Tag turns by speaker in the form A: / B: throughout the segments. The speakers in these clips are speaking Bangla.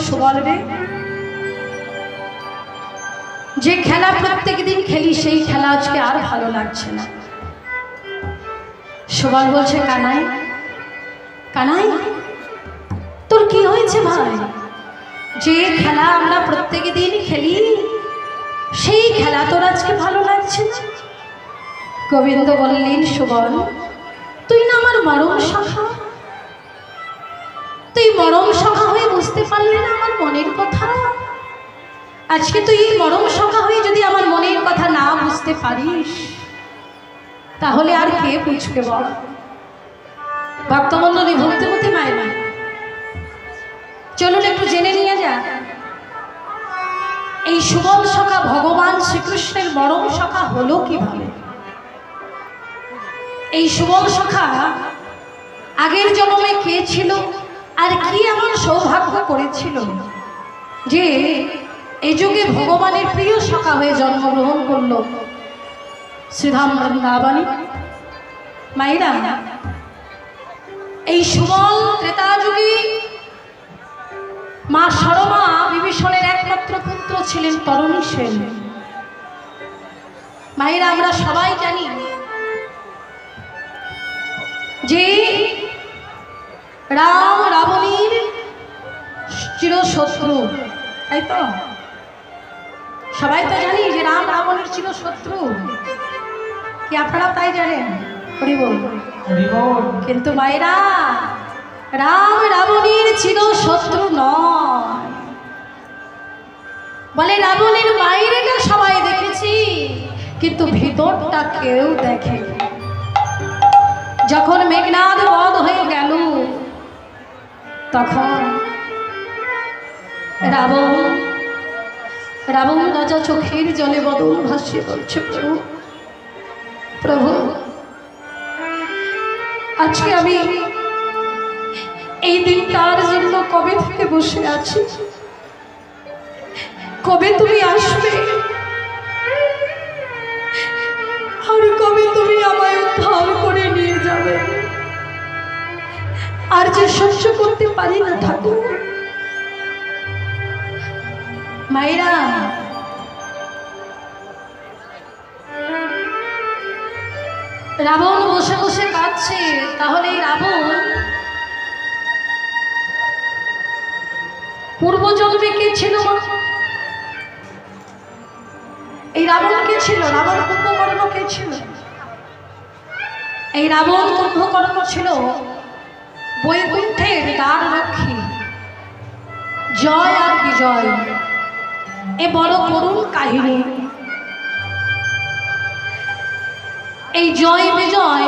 A: সুবল রে, যে খেলা প্রত্যেক দিন খেলি সেই খেলা আজকে আর ভালো লাগছে না। সুবল বলছে কানাই, কানাই তোর কি হয়েছে ভাই? যে খেলা আমরা প্রত্যেক দিন খেলি সেই খেলা তোর আজকে ভালো লাগছে না? গোবিন্দ বললেন সুবল, তুই না আমার মরম সখা, তুই মরম সখা হয়ে বুঝতে পারলি না আমার মনের কথা। আজকে তুই মরম সখা হয়ে যদি আমার মনের কথা না বুঝতে পারিস তাহলে আর কে বুঝবে বল? ভক্তমণ্ডলী, ভক্তিমতী মায়েরা, চলুন একটু জেনে নিয়ে যা এই সুবল সখা ভগবান শ্রীকৃষ্ণের মরম সখা হলো কিভাবে। এই সুবল সখা আগের জন্মে কে ছিল আর কি এমন সৌভাগ্য করেছিল যে এই যুগে ভগবানের প্রিয় সখা হয়ে জন্মগ্রহণ করল শ্রীধাম বৃন্দাবনী। মায়েরা, এই সুবল ত্রেতা যুগে মা সরমা বিভীষণের একমাত্র পুত্র ছিলেন তরণী সেন। মায়েরা, আমরা সবাই জানি যে রাম রাবণীর চিরশত্রু, তাই তো? সবাই তো জানি যে রাম রাবণের চিরশত্রু, কি আপনারা তাই জানেন? হরি বল। কিন্তু মায়েরা, রাম রাবণীর চিরশত্রু নয়। বলে রাবণের বাইরেটা সবাই দেখেছি কিন্তু ভিতরটা কেউ দেখেনি। যখন মেঘনাদ বধ হয়ে গেল তখন রাবণ রাজা চোখের জলে বদল ভাসিয়ে বলছে, প্রভু প্রভু, আজকে আমি এই দিনটার জন্য কবে থেকে বসে আছি, কবে তুমি আসবে আর কবে তুমি আমায় উদ্ধার করে নিয়ে যাবে। আর যে সহ্য করতে পারি না ঠাকুর। মায়েরা, রাবণ বসে বসে কাঁদছে। তাহলে এই রাবণ পূর্বজন্মে কে ছিল? এই রাবণ কে ছিল? রাবণ কুম্ভকর্ণ কে ছিল? এই রাবণ কুম্ভকর্ণ ছিল বৈকুণ্ঠের দ্বার রক্ষী জয় আর বিজয়। এ বড় করুণ কাহিনী। এই জয় বিজয়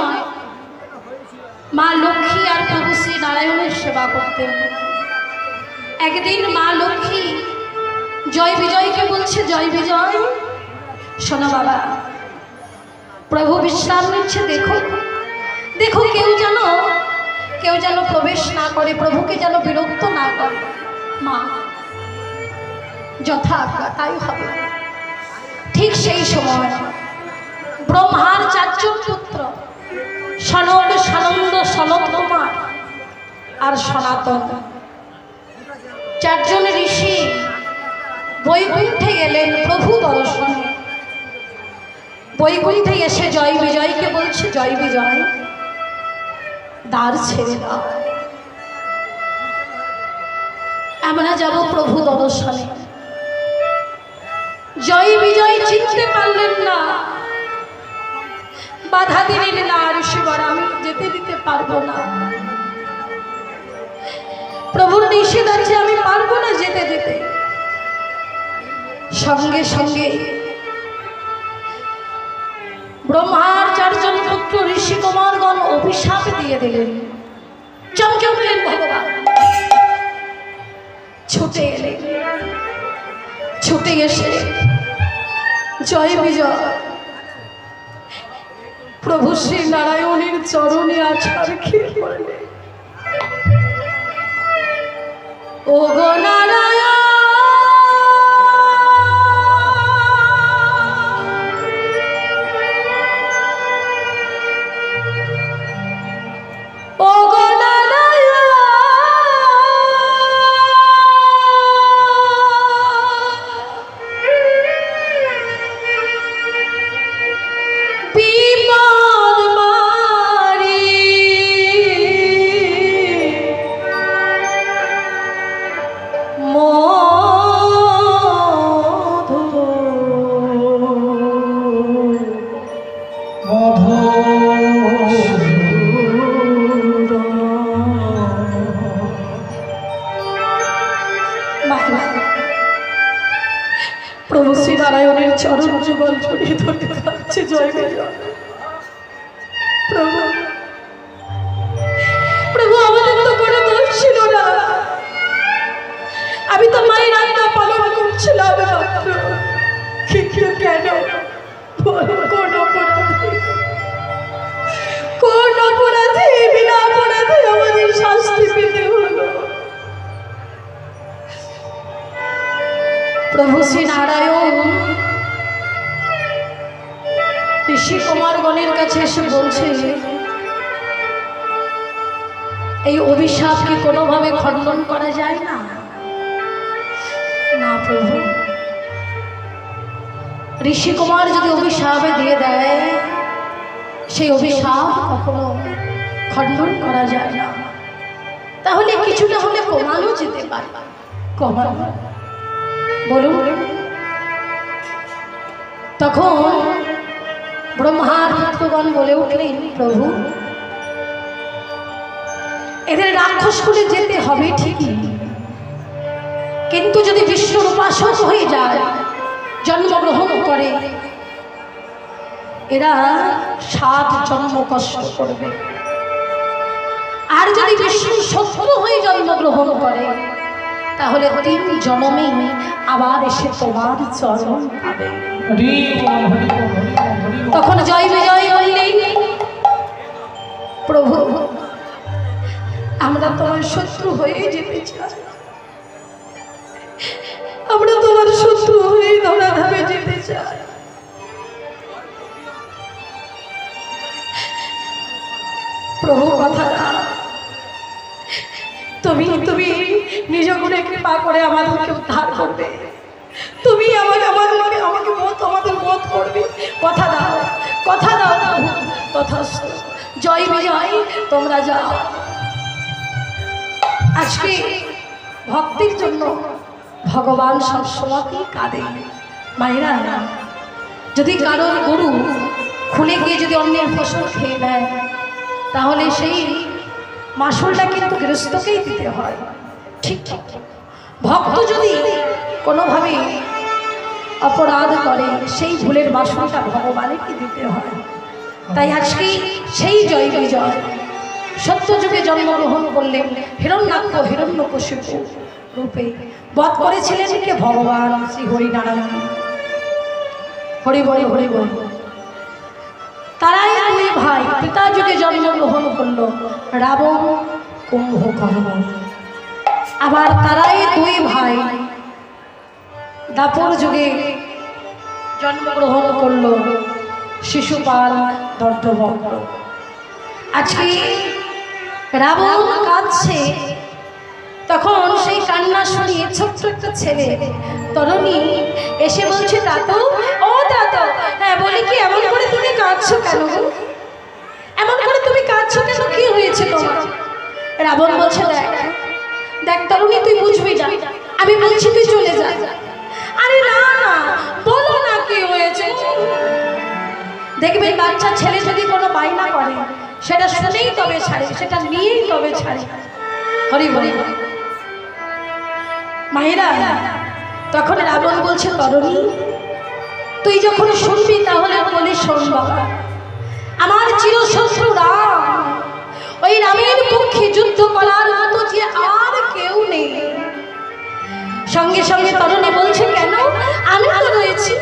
A: মা লক্ষ্মী আর প্রভু শ্রী নারায়ণের সেবা করতেন। একদিন মা লক্ষ্মী জয় বিজয়কে বলছে, জয় বিজয় শোনো বাবা, প্রভু বিশ্রাম নিচ্ছে, দেখো দেখো কেউ যেন প্রবেশ না করে, প্রভুকে যেন বিরক্ত না করে। মা, যথা আজ্ঞা তাই হবে। ঠিক সেই সময় ব্রহ্মার চারজন পুত্র সনক, সানন্দ, সনত কুমার আর সনাতন, চারজন ঋষি বৈকুণ্ঠে গেলেন প্রভু দর্শনে। বৈকুণ্ঠে এসে জয় বিজয়কে বলছে, জয় বিজয় দ্বার ছেড়ে দাও, আমরা যাব প্রভু দর্শনে। জয় বিজয় চিনতে পারলেন না, বাধা দিলেন না, ঋষিবর আমি যেতে দিতে পারবো না, প্রভুর নিষেধ আছে, আমি পারবো না যেতে দিতে। সঙ্গে সঙ্গে ব্রহ্মার চারজন পুত্র ঋষি কুমারগণ অভিশাপ দিয়ে দিলেন। চমকে উঠলেন ভগবান, ছুটে এলেন, ছুটে এসে জয় বিজয় প্রভু শ্রী নারায়ণের চরণে আছাড় খেয়ে পড়লেন। ও গো নারায়ণ, ও গো নারায়ণ, নারায়ণের চরণ যুগল জড়িয়ে ধরে কাঁদছে জয় বিজয়। প্রভু প্রভু আমাদের তো কোনো দোষ ছিল না, আমি তো মায়ের আজ্ঞা পালন করছিলাম মাত্র, কিন্তু কেন কোন অপরাধে বিনা অপরাধে আমাদের শাস্তি পেতে হলো। প্রভু শ্রী নারায়ণ ঋষি কুমারগণের কাছে এসে বলছে, এই অভিশাপ কি কোনোভাবে খণ্ডন করা যায় না? না প্রভু, ঋষি কুমার যদি অভিশাপে দিয়ে দেয়, সেই অভিশাপ কখনো খণ্ডন করা যায় না। তাহলে কিছুটা হলে কমানো যেতে পারে। কমানো বলুন। তখন ব্রহ্মার পুত্রগণ বলে উঠলেন, প্রভু এদের রাক্ষস করে যেতে হবে ঠিকই, কিন্তু যদি বিষ্ণুর উপাসক হয়ে যায়, জন্মগ্রহণ করে, এরা 7 জন্ম কষ্ট করবে। আর যদি বিষ্ণুর শত্রু হয়ে জন্মগ্রহণ করে, তাহলে 3 জন্মেই আবার এসে তোমার চরণ পাবে। তখন জয় বিজয় বললেন, প্রভু আমরা তোমার শত্রু হয়ে যেতে চাই, আমরা তোমার শত্রু হয়ে ধরাধামে যেতে চাই। প্রভু কথা তুমি তুমি নিজ গুণে কৃপা করে আমাদেরকে উদ্ধার করবে, তুমি আমাকে আমাদের বোধ করবে। কথা দাও, কথা দাও প্রভু। তথাস্তু। জয় বিজয়, তোমরা যাও। আজকে ভক্তির জন্য ভগবান সবসময় কাঁদে। মায়েরা, যদি কারোর গরু খুলে গিয়ে যদি অন্যের ফসল খেয়ে নেয়, তাহলে সেই মাসুলটা কিন্তু গৃহস্থকেই দিতে হয়। ঠিক ঠিক, ভক্ত যদি কোনোভাবে অপরাধ করে, সেই ভুলের মাসুলটা ভগবানকে দিতে হয়। তাই আজকে সেই জয় বিজয় সত্যযুগে জন্মগ্রহণ করলেন, হিরণ্যাক্ষ হিরণ্যকশিপু রূপে বধ করেছিলেন কে? ভগবান শ্রী হরিনারায়ণ। হরি বল, হরি বল। তারাই 2 ভাই পিতা যুগে জন্মগ্রহণ করল, রাবণ কুম্ভকর্ণ। আবার তারাই 2 ভাই দাপর যুগে জন্মগ্রহণ করল, শিশুপাল দর্পবক্র। আজকে রাবণ কাঁদছে, তখন সেই কান্না শুনিয়ে ছোট্ট একটা ছেলে তরুণী এসে বলছে, দাদু ও দাদু, হ্যাঁ বলি কি, এমন করে তুমি কাঁদছো কেন? এমন করে তুমি কাঁদছো কেন? কি হয়েছে তোমার? রাবণ বলছে, দেখ দেখ তরুণী, তুই বুঝবি না, আমি বলছি তুই চলে যা। আরে না না, বলো না কি হয়েছে। দেখবেন বাচ্চা ছেলে যদি কোনো বায়না করে, সেটা শুনেই তবে ছাড়ে, সেটা নিয়েই তবে ছাড়ে। হরি হরি হরি। মায়েরা, তখন রাবণ বলছে, তরুণী তুই যখন শুনবি তাহলে বলে শোন বাবা, আমার চিরশত্রু রাম, ওই রামের পক্ষে যুদ্ধ করার মতো যে আর কেউ নেই। সঙ্গে সঙ্গে তরুণী বলছে, কেন? আমি তো রয়েছি,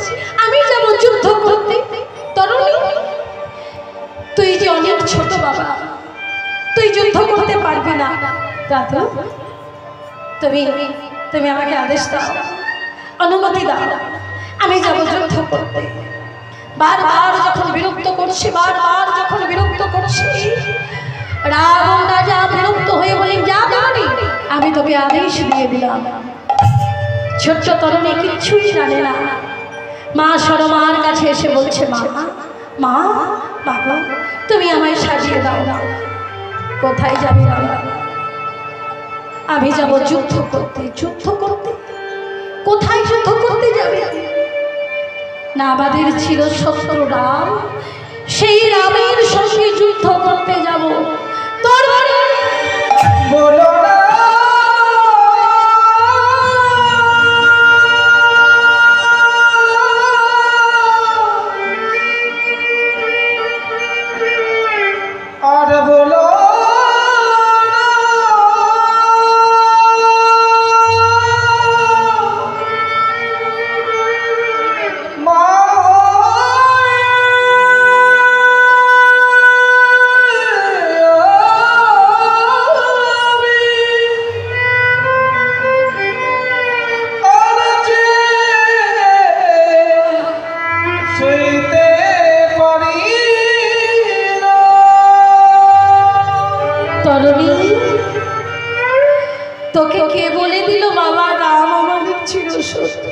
A: আমি যাব যুদ্ধ করতে। তরুণী তুই যে অনেক ছোট বাবা, তুই যুদ্ধ করতে পারবি না। দাদু তুমি তুমি আমাকে আদেশ দাও, অনুমতি দাও, আমি যাব যুদ্ধ করতে। বারবার যখন বিরক্ত করছি, বারবার যখন বিরক্ত করছি, রাবণ রাজা বিরক্ত হয়ে বলেন, যা তরুণী, আমি তোকে আদেশ দিয়ে দিলাম। ছোট্ট তরুণী কিচ্ছুই জানে না। মা সরমার কাছে এসে বলছে, মা মা বাবা, তুমি আমায় সাজিয়ে দাও না। কোথায় যাবি বাবা? আমি যাব যুদ্ধ করতে। যুদ্ধ করতে? কোথায় যুদ্ধ করতে যাবে? না, আমাদের ছিল শত্রু রাম, সেই রামের সঙ্গে যুদ্ধ করতে যাব। তোর বলো না তোকে কে বলে দিল বাবা রাম আমাদের চিরশত্রু?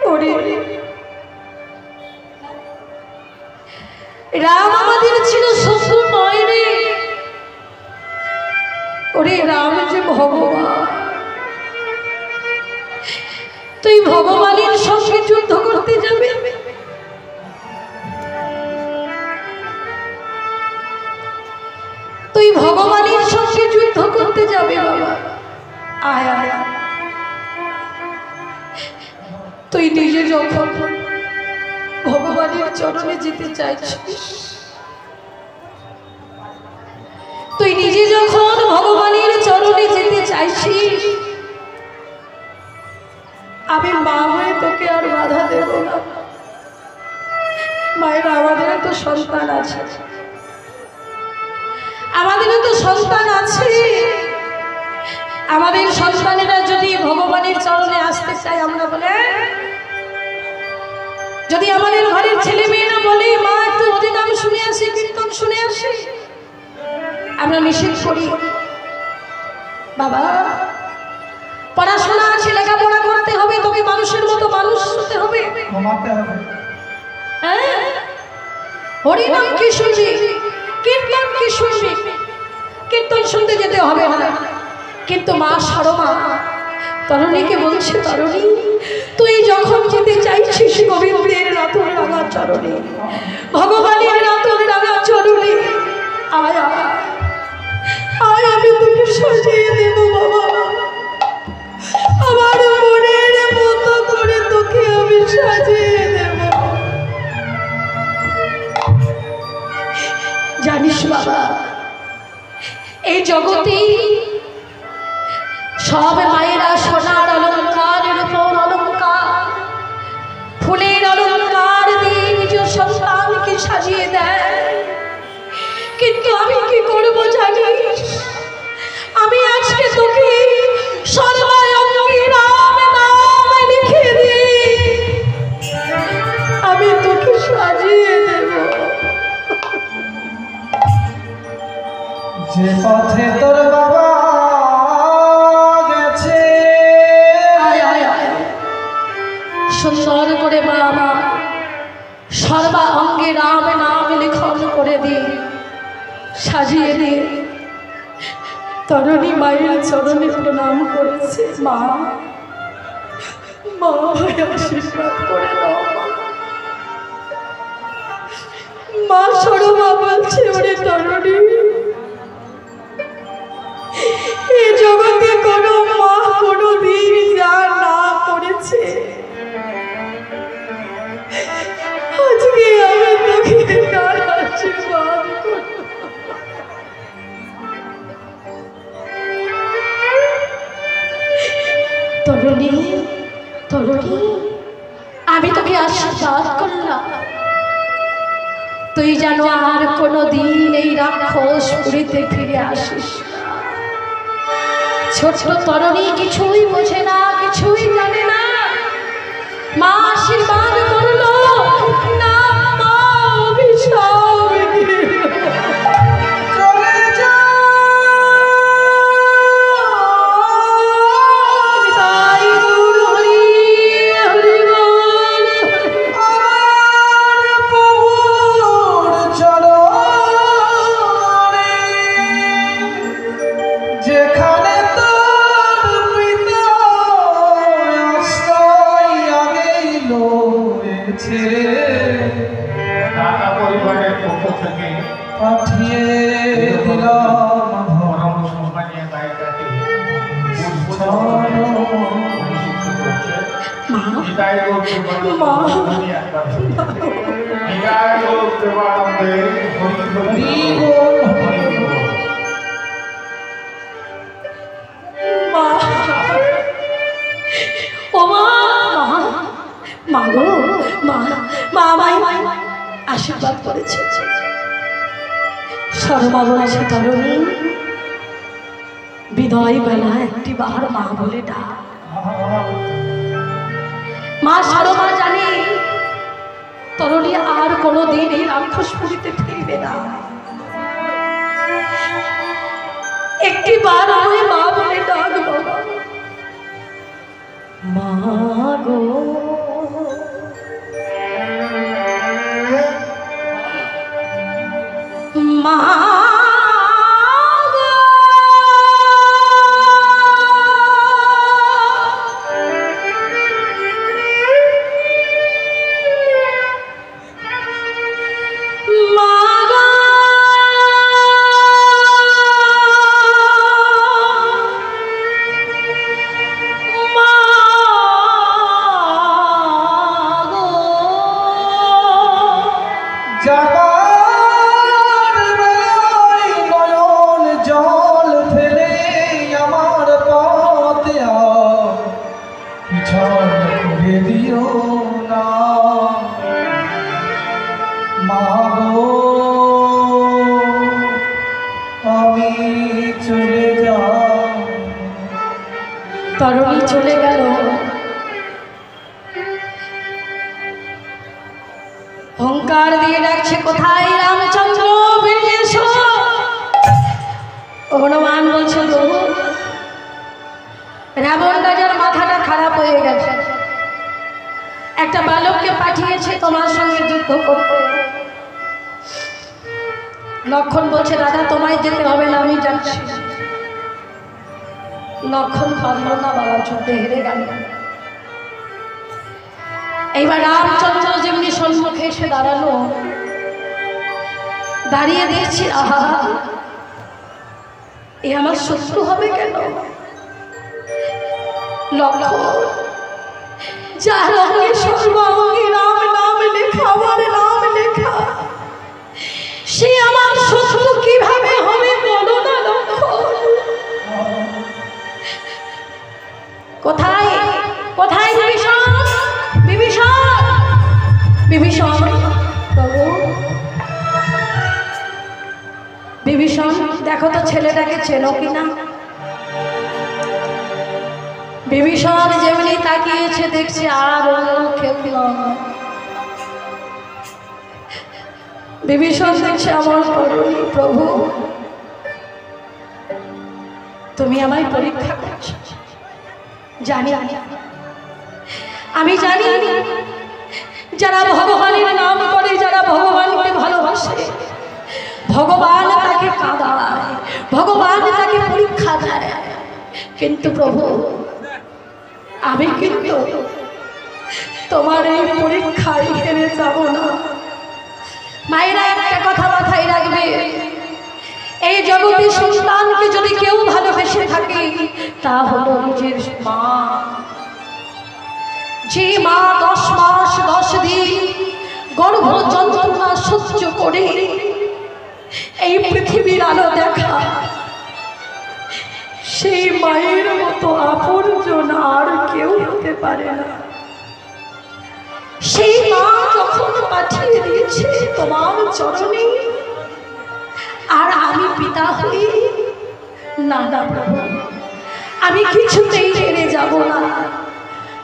A: ওরে রাম আমাদের চিরশত্রু নয় রে। ওরে রাম যে ভগবান, তুই ভগবানের সঙ্গে যুদ্ধ করতে যাবে? তুই ভগবানের সঙ্গে যুদ্ধ করতে যাবে বাবা? আয় আয়, তুই নিজে যখন ভগবানের চরণে যেতে চাইছিস, তুই নিজে যখন ভগবানের চরণে যেতে চাইছিস, আমি মা হয়ে তোকে আর বাধা দেব না। মায়ের আমাদেরও তো সন্তান আছে, আমাদেরও তো সন্তান আছে। আমাদের সন্তানেরা যদি ভগবানের চরণে আসতে চায়, আমরা বলে, যদি আমাদের ঘরের ছেলে মেয়েরা বলে মা একটু হরিনাম শুনে আসি, কীর্তন শুনে আসি, আমরা নিষেধ করি। বাবা পড়াশোনা আছে, লেখাপড়া করতে হবে, তোকে মানুষের মতো মানুষ হতে হবে। হরিনাম কি শুনবি, কীর্তন কি শুনবি? কীর্তন শুনতে যেতে হবে না। কিন্তু মা সারমা তরুণীকে বলছে, তরুণী তুই যখন যেতে চাইছিস গোবিন্দের রাতুর রাঙা চরণে, ভগবানের রাতুর রাঙা চরণে, আয় আয় আয়, আমি তোকে সাজিয়ে দেব বাবা। আমার মনের মতো করে তোকে আমি সাজিয়ে দেব। জানিস বাবা, এই জগতে সব মায়েরা সোনার অলঙ্কারের উপর অলঙ্কার, ফুলের অলঙ্কার দিয়ে নিজ সন্তানকে সাজিয়ে দেয়। কিন্তু আমি কি করব জানিস? আমি আজকে তোকে সর্বাঙ্গে রাম নাম লিখে দিই, আমি তোকে সাজিয়ে দেব।
B: যে পথে তোর বাবা গেছে,
A: সুন্দর করে বাবা সর্বাঙ্গে রাম নাম লিখন করে দিই, সাজিয়ে দিয়ে তরুণী মায়ের চরণে প্রণাম করেছে। মা মা আশীর্বাদ করে দাও। মা সরমা বলছে, ওরে তরুণী, এই জগতে কোনো মা কোনো দিন যা না করেছে, আজকে আমি তোকে তার আশীর্বাদ করব। তরুণী তরুণী, আমি তোকে আশীর্বাদ করলাম, তুই যেন আর কোনোদিন এই রাক্ষসপুরীতে ফিরে আসিস। ছোট্ট তরুণী কিছুই বোঝে না, কিছুই জানে না। মা আশীর্বাদ করলো না, মা অভিশাপ দিল।
B: চলে যা
A: তাই হরি হরি বল,
B: আমার প্রভুর চরণে, যেখানে তোর পিতা আশ্রয় আগেই লয়েছে,
C: দাদা পরিবারের পক্ষ থেকে
B: পাঠিয়ে দিলাম
C: পরম সম্মানীয় গায়িকাকে অভিষিক্ত করছে। বিদায় করতে বিদায় করতে পারবে।
B: হরি বল
C: হরি বল।
A: মা ও মা, মা গো, মা মা আমায় আশীর্বাদ করেছে। শর্মা বলেছে, তরুণী বিদায় বেলা একটি বার মা বলে ডাক। মা শর্মা জানে তরুণী আর কোনোদিন এই রাক্ষসপুরীতে ফিরবে না। একটি বার আমায় মা বলে ডাক বাবা। মা গো মা তরণী চলে গেল। হুঙ্কার দিয়ে ডাকছে, কোথায় রামচন্দ্র, বেরিয়ে এসো। হনুমান বলছে, প্রভু রাবণ রাজার মাথাটা খারাপ হয়ে গেছে, একটা বালককে পাঠিয়েছে তোমার সঙ্গে যুদ্ধ করতে। লক্ষণ বলছে, দাদা তোমায় যেতে হবে না, আমি যাচ্ছি। লক্ষণ পারল না বাবা, যুদ্ধে হেরে গেল। এইবার রামচন্দ্র যেমনি সম্মুখে এসে দাঁড়ালো, দাঁড়িয়ে দেখছি আহা এ আমার শত্রু হবে কেন। লক্ষণ যার অঙ্গে সর্বাঙ্গে রাম নাম লেখা, আমার নাম লেখা, সে আমার শত্রু কিভাবে হবে বলো না লক্ষণ। কোথায় কোথায় বিভীষণ, বিভীষণ, বিভীষণ, প্রভু বিভীষণ দেখো তো ছেলেটাকে চেনো কিনা। বিভীষণ যেমনি তাকিয়েছে দেখছে আর অন্য কেউ নয়। বিভীষণ দেখছে আমার করুণী, প্রভু তুমি আমায় পরীক্ষা করছো। জানি আমি জানি যারা ভগবানের নাম করে, যারা ভগবানকে ভালোবাসে, ভগবান তাকে কাঁদায়, ভগবান তাকে পরীক্ষা দেয়। কিন্তু প্রভু আমি কিন্তু তোমার এই পরীক্ষায় হেরে যাব না। মায়েরা একটা কথা মাথায় রাখবে, এই জগতে সন্তানকে যদি কেউ ভালোবেসে থাকে তা হলো নিজের মা। যে মা 10 মাস 10 দিন গর্ভ যন্ত্রণা সহ্য করে এই পৃথিবীর আলো দেখা, সেই মায়ের মতো আপনজন আর কেউ হতে পারে না। সেই মা যখন পাঠিয়ে দিয়েছে তোমার চরণে, আর আমি পিতা হই না, না প্রভু আমি কিছুতেই হেরে যাব না।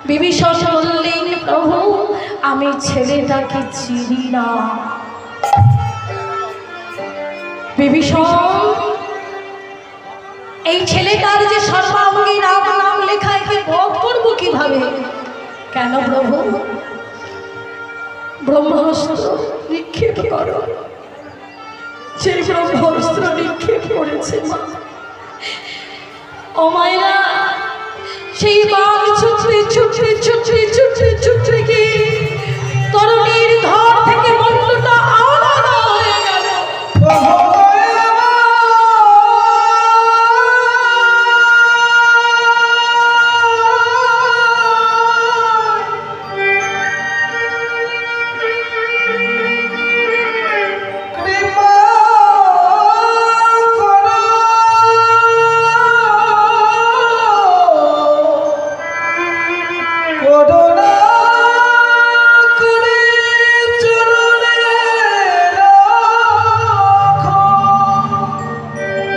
A: বিভীষণ বললেন, প্রভু আমি ছেলেটাকে চিনি না। বিভীষণ এই ছেলেটার যে সর্বাঙ্গে রাম নাম লেখা, একে বধ করবো কিভাবে? কেন প্রভু? ব্রহ্মাস্ত্র নিক্ষেপ করো। যে ব্রহ্মাস্ত্র নিক্ষেপ করেছে মা, ও মায়েরা, সেই বাঘ ছুটতে ছুটতে ছুটতে ছুটতে ছুটতে গিয়ে তরুণীর ঘর থেকে মন্ত্রটা আলাদা হয়ে গেল।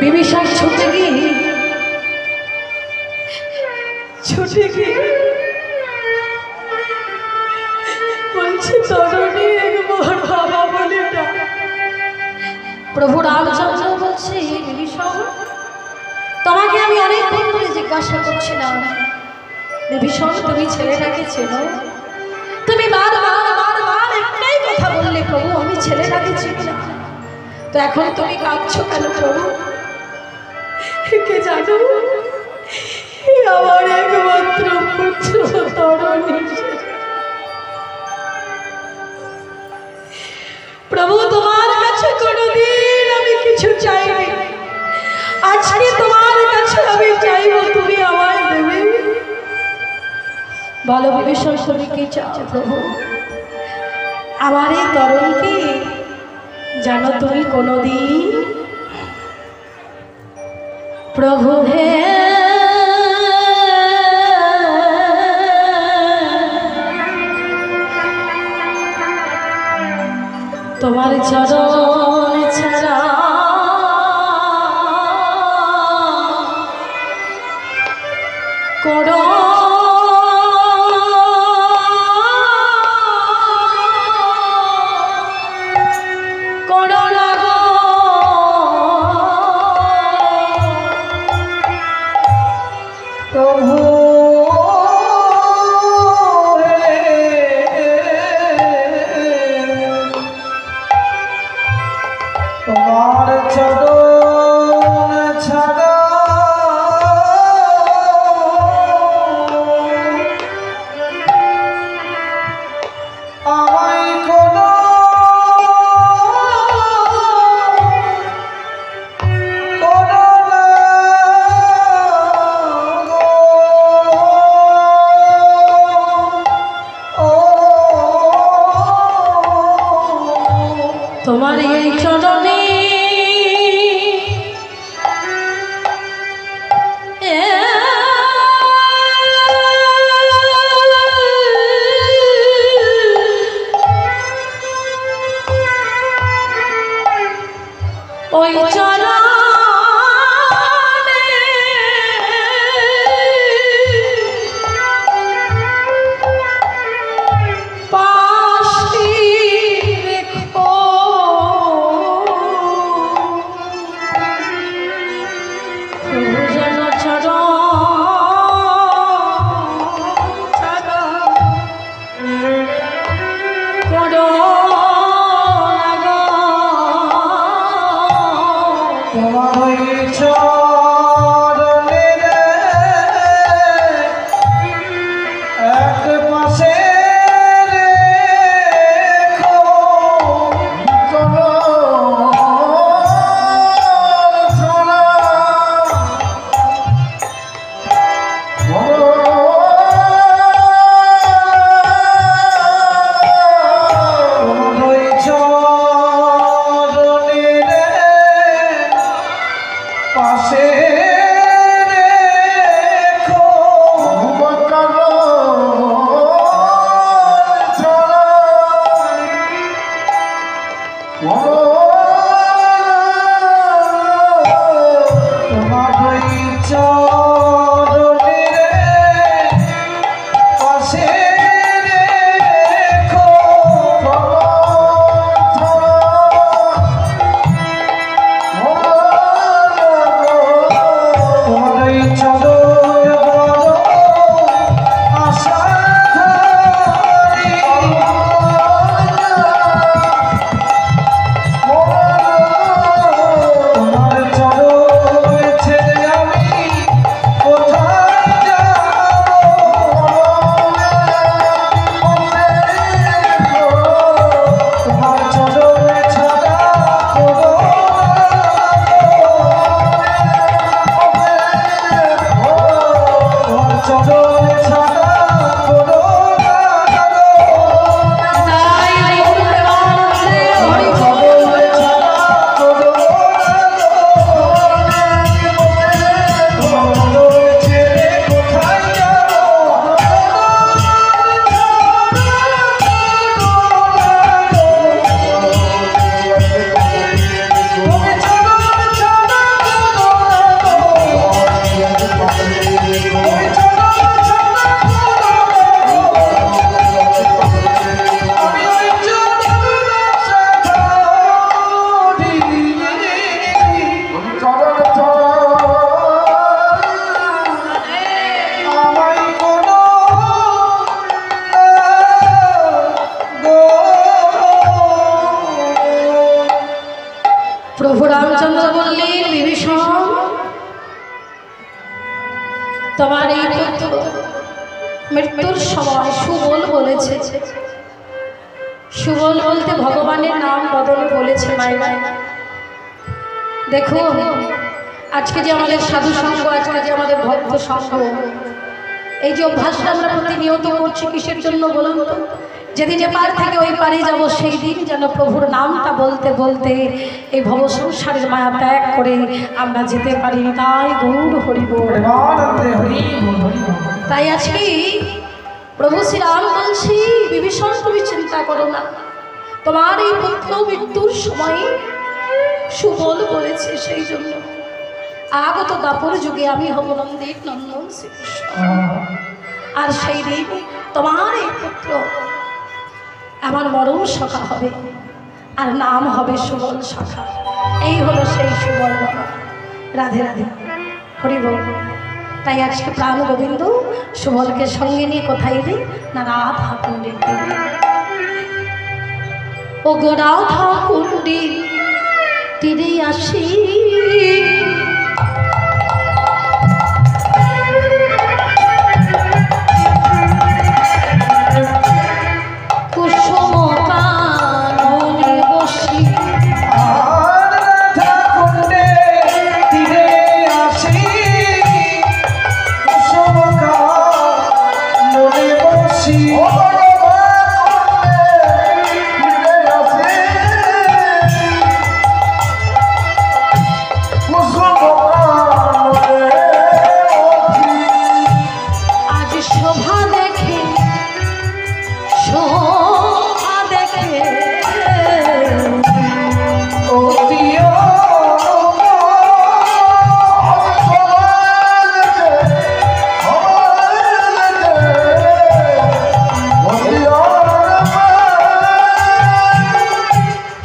A: বিভীষণ ছুটে গিয়ে বলছে, তরুণী একবার বাবা বলে ডাক। প্রভু রামচন্দ্র বলছে, বিভীষণ তোমাকে আমি অনেকক্ষণ ধরে জিজ্ঞাসা করছিলাম বিভীষণ তুমি ছেলেটাকে চেনো? তুমি বারবার একটাই কথা বললে প্রভু আমি ছেলেটাকে চিনি না। তো এখন তুমি কাঁদছো কেন প্রভু? কে জানো আমার একমাত্র পুত্র তরুণী। প্রভু তোমার কাছে কোনোদিন আমি কিছু চাইনি, আজকে তোমার কাছে আমি চাইব তুমি আমায় দেবে। বলো বিভীষণ তুমি কি চাও প্রভু? আমার এই তরুণকে জানো তুমি কোনোদিন? প্রভু হে তোমার চরণ ছাড়া করো
B: তোমার চরণ ছাড়া আমায় কোনো করো না গো।
A: তোমার এই চরণে ওই চরণে পাশে রেখো তোমার এই পুত্র মৃত্যুর সময় সুবল বলেছে। সুবল বলতে ভগবানের নাম বদলে বলেছে মায়েরা। দেখুন আজকে যে আমাদের সাধু সঙ্গ, আজকে যে আমাদের ভক্ত সঙ্গ, এই যে অভ্যাসটা আমরা প্রতিনিয়ত করছি কিসের জন্য বলুন তো? যেদিন এপার থেকে ওই পারে যাব সেই দিন যেন প্রভুর নামটা বলতে বলতে এই ভব সংসারের মায়া ত্যাগ করে আমরা যেতে পারি। তাই গৌর হরি বল।
B: প্রেমানন্দে হরি বল, হরি বল।
A: তাই আজকে প্রভু শ্রীরাম বলছি, বিভীষণ তুমি চিন্তা করো না, তোমার এই পুত্র মৃত্যুর সময় সুবল বলেছে, সেই জন্য আগত দাপর যুগে আমি হব নন্দের নন্দন শ্রীকৃষ্ণ। আর সেই দিন তোমার এই পুত্র আমার মরণ সখা হবে, আর নাম হবে সুবল সখা। এই হলো সেই সুবল বাবা। রাধে রাধে, হরি বল। তাই আজকে প্রাণ গোবিন্দ সুবলকে সঙ্গে নিয়ে কোথায় দিই না রাধা কুণ্ডের দিকে। ও গো রাধা কুণ্ডের তীরে আসি, কুসুম কাননে বসি,
B: আর রাধা কুণ্ডে তীরে আসি, কুসুম কাননে বসি।
A: আজ শোভা দেখে শোভা দেখে
B: অতিও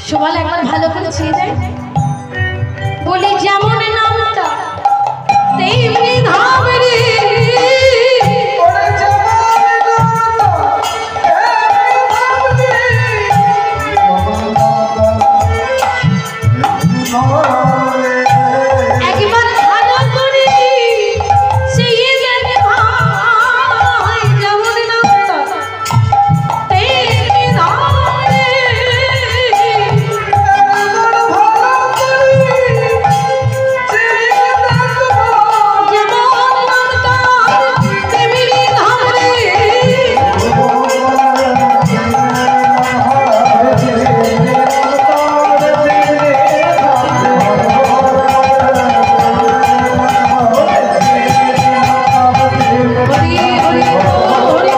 A: সুবল একবার ভালো করে ছেড়ে দেয়, বলি যেমন নামটা তেমনি ধাম রে,
B: ওরে জবান
A: একবার ভালো করে চেয়ে দেখ ভাই, যেমন নামটা তেমনি ধাম রে, যেমন নামটা তেমনি ধাম রে। হরি হরি হরি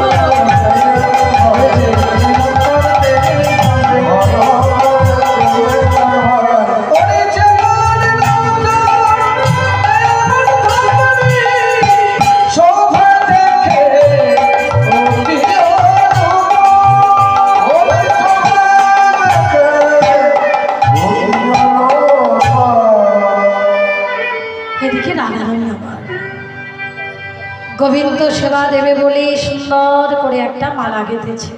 A: এদিকে রাধারানী আমার গোবিন্দ সেবা দেবে বলে সুন্দর করে একটা মালা গেঁথেছে,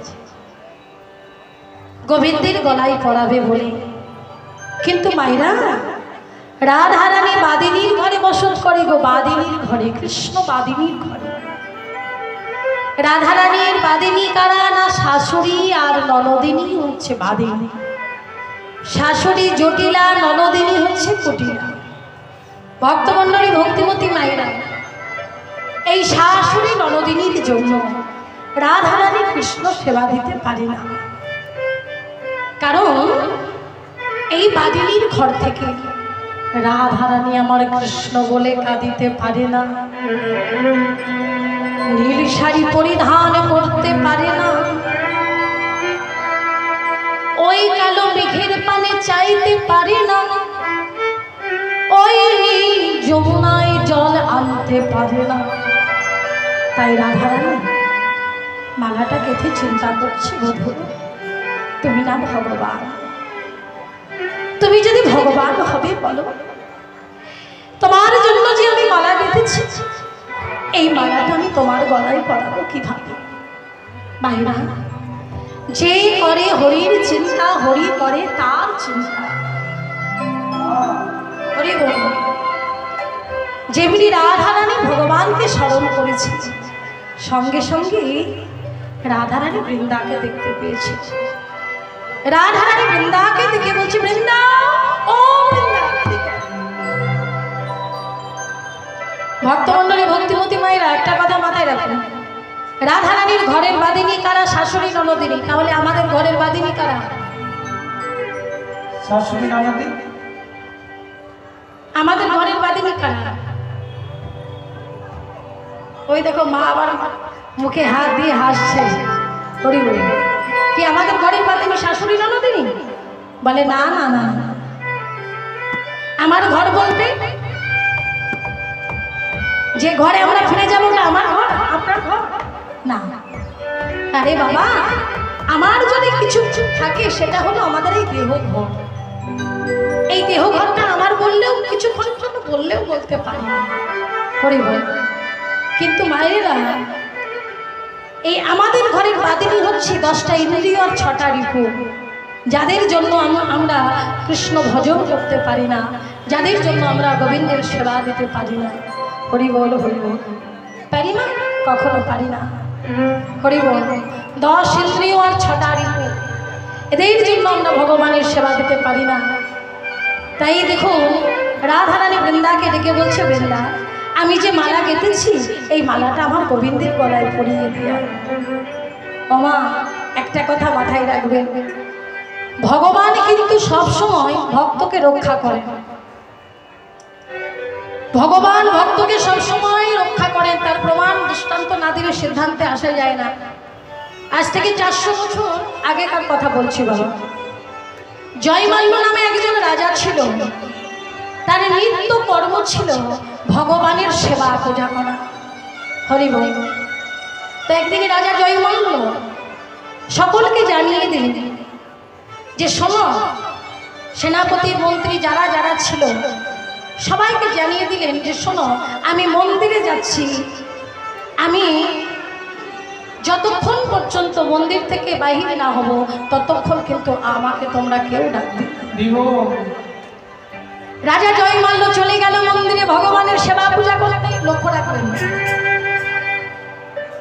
A: গোবিন্দের গলায় পরাবে বলে। কিন্তু মাইরা রাধারানী বাদিনীর ঘরে বসত করে গো, বাদিনীর ঘরে, কৃষ্ণ বাদিনীর ঘরে। রাধারানীর বাদিনী কারা না শাশুড়ি আর ননদিনী হচ্ছে বাদিনী। শাশুড়ি জটিলা, ননদিনী হচ্ছে কুটিলা। ভক্তমণ্ডলী ভক্তিমতী মায়েরা, এই শাশুড়ি ননদিনীর জন্য রাধারানী কৃষ্ণ সেবা দিতে পারে না, কারণ এই বাদিনীর ঘর থেকে রাধারানী আমার কৃষ্ণ বলে কাঁদিতে পারে না, নীল শাড়ি পরিধান করতে পারে না, ওই কালো মেঘের পানে চাইতে পারে না, ওই যমুনায় জল আনতে পারে না। তাই রাধারানী মালাটা গেঁথে চিন্তা করছে, বধূ তুমি না ভগবান, তুমি যদি ভগবান হবে বলো, তোমার জন্য যে আমি মালা গেঁথেছি, এই মালাটা আমি তোমার গলায় পরাবো কিভাবে? মায়েরা, যে করে হরির চিন্তা, হরি করে তার চিন্তা। হরি বল। যেমনি রাধারানী ভগবানকে স্মরণ করেছে, সঙ্গে সঙ্গে রাধারানী বৃন্দাকে দেখতে পেয়েছে। রাধারানী বৃন্দাকে দেখে বলছে, বৃন্দা, ও বৃন্দা। ভক্তমণ্ডলী, ভক্তিমতী মায়েরা একটা কথা মাথায় রাখুন, রাধারানীর ঘরের বাদিনী কারা? শাশুড়ি ননদিনী। তাহলে আমাদের ঘরের বাদিনী কারা?
B: শাশুড়ি ননদি।
A: আমাদের ঘরের বাদিনী কারা? ওই দেখো মা আবার মুখে হাত দিয়ে হাসছে। হরি বলি, কি আমাদের ঘরের বাদিনী শাশুড়ি ননদিনী? বলে না না না, আমার ঘর বলতে যে ঘরে আমরা ফিরে যাবো না আমার ঘর, আপনার ঘর না। আরে বাবা, আমার যদি কিছু থাকে সেটা হলো আমাদের এই দেহ ঘর। এই দেহ ঘরটা আমার বললেও কিছুক্ষণের জন্য বললেও বলতে পারি, হরি বল। কিন্তু মায়েরা, এই আমাদের ঘরের বাদিনী হচ্ছে 10টা ইন্দ্রিয় আর 6টা রিপু, যাদের জন্য আমরা কৃষ্ণ ভজন করতে পারি না, যাদের জন্য আমরা গোবিন্দের সেবা দিতে পারি না। হরি বল, হরি বল। পারি না, কখনো পারি না। হরি বল। 10 ইন্দ্রিয় আর 6টা রিপু, এদের জন্য আমরা ভগবানের সেবা দিতে পারি না। তাই দেখুন, রাধারানী বৃন্দাকে ডেকে বলছে, বৃন্দা, আমি যে মালা গেঁথেছি এই মালাটা আমার গোবিন্দের গলায় পরিয়ে দিয়া। ওমা, একটা কথা মাথায় রাখবেন, ভগবান কিন্তু সবসময় ভক্তকে রক্ষা করে। ভগবান ভক্তকে সবসময় রক্ষা করেন, তার প্রমাণ দৃষ্টান্ত না দিলে সিদ্ধান্তে আসা যায় না। আজ থেকে 400 বছর আগেকার কথা বলছি বাবা। জয়মাল্য নামে একজন রাজা ছিল, তার নিত্য কর্ম ছিল ভগবানের সেবা পূজা করা। হরি বল। তো একদিন রাজা জয়মাল্য সকলকে জানিয়ে দিলেন যে শোনো, সেনাপতি মন্ত্রী যারা যারা ছিল সবাইকে জানিয়ে দিলেন যে শোনো, আমি মন্দিরে যাচ্ছি, আমি যতক্ষণ পর্যন্ত মন্দির থেকে বাহির না হব ততক্ষণ কিন্তু আমাকে তোমরা কেউ ডাকবে
B: দিব।
A: রাজা জয়মাল্য চলে গেল মন্দিরে ভগবানের সেবা পূজা করতে। লক্ষ্য রাখবেন,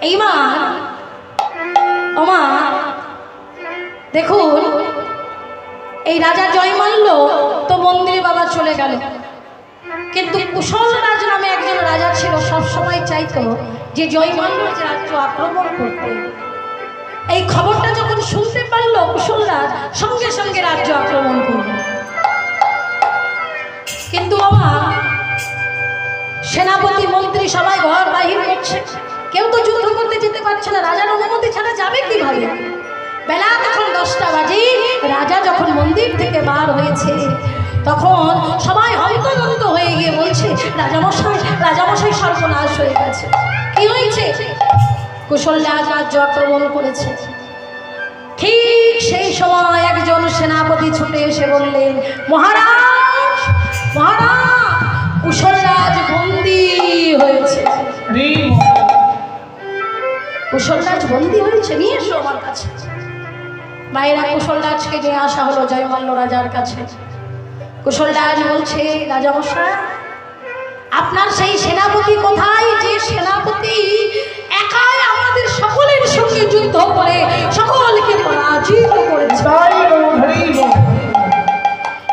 A: এইবার ওমা দেখুন, এই রাজা জয়মাল্য তো মন্দিরে বাবা চলে গেল, কিন্তু কুশল রাজ নামে একজন রাজা ছিল, সবসময় চাইতো যে জয়মাল্যর যে রাজ্য আক্রমণ করতে। এই খবরটা যখন শুনতে পারলো কুশল রাজ, সঙ্গে সঙ্গে রাজ্য আক্রমণ করল। কিন্তু বাবা, সেনাপতি মন্ত্রী সবাই ঘর বাহির করছে, কেউ তো যুদ্ধ করতে যেতে পারছে না, রাজার অনুমতি ছাড়া যাবে কিভাবে? বেলা তখন 10টা বাজে, রাজা যখন মন্দির থেকে বার হয়েছে তখন সবাই হন্তদন্ত হয়ে গিয়ে বলছে, রাজামশাই, রাজামশাই সর্বনাশ হয়ে গেছে। কি হয়েছে? কুশল রাজ রাজ্য আক্রমণ করেছে। ঠিক সেই সময় একজন সেনাপতি ছুটে এসে বললেন, মহারাজ, মহারাজ, কুশল রাজ বন্দী হয়েছে। কুশল রাজ বন্দী হয়েছে, নিয়ে এসো আমার কাছে। মায়েরা কুশল রাজকে নিয়ে আসা হলো জয়মাল্য রাজার কাছে। কুশল রাজ বলছে, রাজামশাই, আপনার সেই সেনাপতি কোথায়, যে সেনাপতি একাই আমাদের সকলের সঙ্গে যুদ্ধ করে সকলকে পরাজিত করেছে,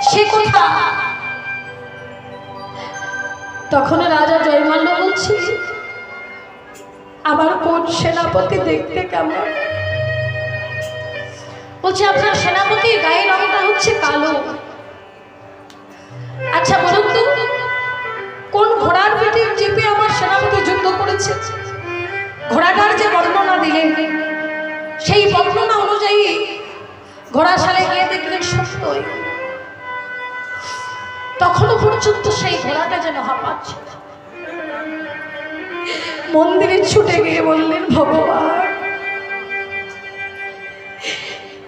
A: সে কোথায়? তখন রাজা জয়মাল্য বলছে, আবার কোন সেনাপতি দেখতে কেমন? বলছে, আপনার সেনাপতি গায়ের রংটা হচ্ছে কালো। আচ্ছা বলুন তো, কোন ঘোড়ার পিঠে চেপে আমার সেনাপতি যুদ্ধ করেছে? ঘোড়াটার যে বর্ণনা দিলেন সেই বর্ণনা অনুযায়ী ঘোড়াশালে গিয়ে দেখলেন সত্যই তখনও পর্যন্ত সেই ঘোড়াটা যেন হাঁপাচ্ছে। মন্দিরে ছুটে গিয়ে বললেন, ভগবান,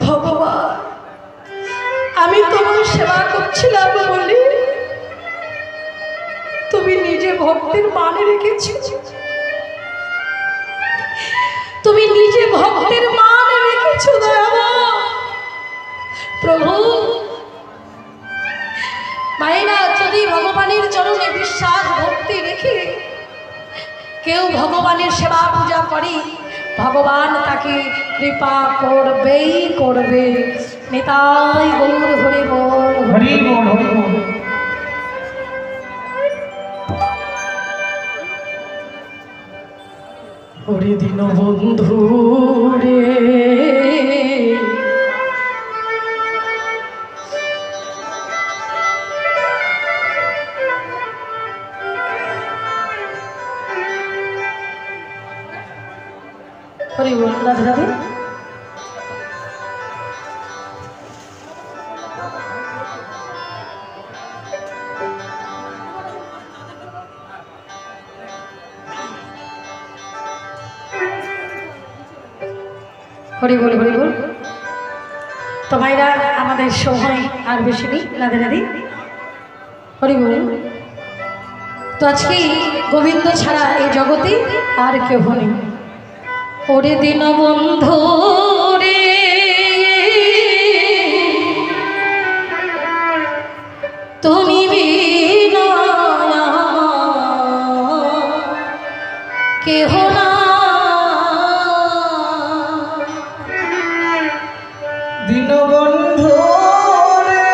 A: ভগবান, আমি তোমার সেবা করছিলাম বলে তুমি নিজে ভক্তের মান রেখেছো, তুমি নিজে ভক্তের মান রেখেছো দয়াময় প্রভু। মায়েরা যদি ভগবানের চরণে বিশ্বাস ভক্তি রেখে কেউ ভগবানের সেবা পূজা করে, ভগবান তাকে কৃপা করবেই করবে। নিতাই গৌর হরি বল,
B: হরি বল, হরি বল।
A: হরি দিন বন্ধু রে হরি বল। রাধে রাধে। হরি বল, হরি বল। তো ভাইরা আমাদের সময় আর বেশি নেই। রাধে রাধে, হরি বল। তো আজকে গোবিন্দ ছাড়া এই জগতে আর কেউ নেই। ওরে দিন বন্ধু রে তুমি বিনা কেহ না,
B: দীনবন্ধু রে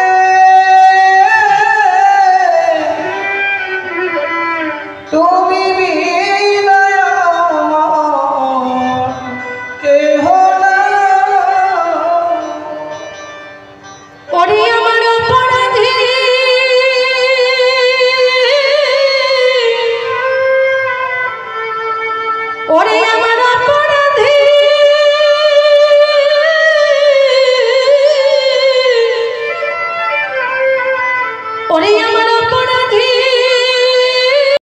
B: তুমি বিনা আমার কেহ না।
A: ওরে আমার অপরাধী ওরে আমার